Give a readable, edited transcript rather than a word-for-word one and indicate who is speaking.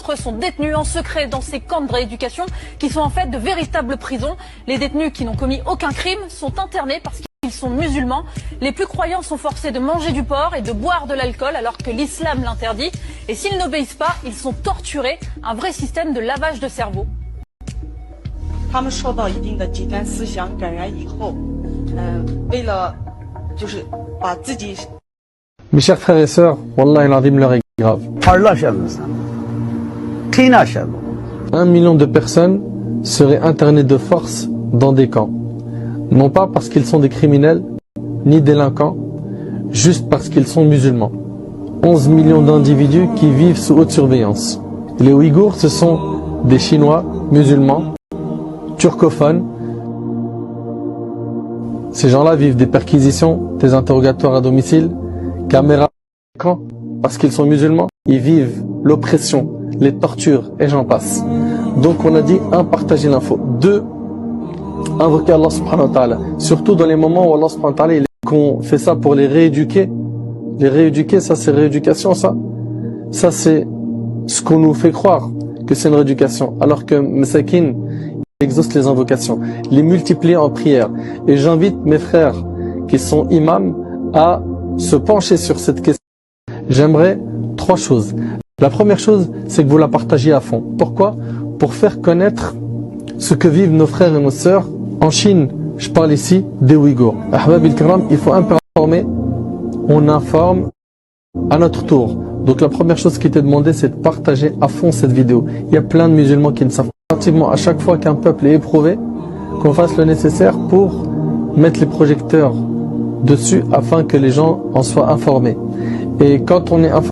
Speaker 1: d'entre eux sont détenus en secret dans ces camps de rééducation qui sont en fait de véritables prisons. Les détenus qui n'ont commis aucun crime sont internés parce qu'ils sont musulmans. Les plus croyants sont forcés de manger du porc et de boire de l'alcool alors que l'islam l'interdit. Et s'ils n'obéissent pas, ils sont torturés. Un vrai système de lavage de cerveau.
Speaker 2: 他们受到一定的极端思想感染以后，为了就是把自己。
Speaker 3: Mes chers frères et sœurs, Wallah al-Azim, l'heure est grave. 1 million de personnes seraient internées de force dans des camps. Non pas parce qu'ils sont des criminels, ni délinquants, juste parce qu'ils sont musulmans. 11 millions d'individus qui vivent sous haute surveillance. Les Ouïghours, ce sont des Chinois musulmans, turcophones. Ces gens-là vivent des perquisitions, des interrogatoires à domicile, caméras, parce qu'ils sont musulmans, ils vivent l'oppression, les tortures et j'en passe. Donc on a dit, 1, partager l'info. 2, invoquer Allah subhanahu wa ta'ala. Surtout dans les moments où Allah subhanahu wa ta'ala, qu'on fait ça pour les rééduquer. Les rééduquer, ça c'est rééducation, ça. Ça c'est ce qu'on nous fait croire que c'est une rééducation. Alors que Masakin, il exauce les invocations. Les multiplier en prière. Et j'invite mes frères qui sont imams à se pencher sur cette question. J'aimerais 3 choses. La première chose, c'est que vous la partagiez à fond. Pourquoi? Pour faire connaître ce que vivent nos frères et nos sœurs en Chine. Je parle ici des Ouïghours. Ahbab il-Kiram, il faut un peu informer. On informe à notre tour. Donc la première chose qui était demandée, c'est de partager à fond cette vidéo. Il y a plein de musulmans qui ne savent pas. Pratiquement à chaque fois qu'un peuple est éprouvé, qu'on fasse le nécessaire pour mettre les projecteurs dessus afin que les gens en soient informés. Et quand on est informé,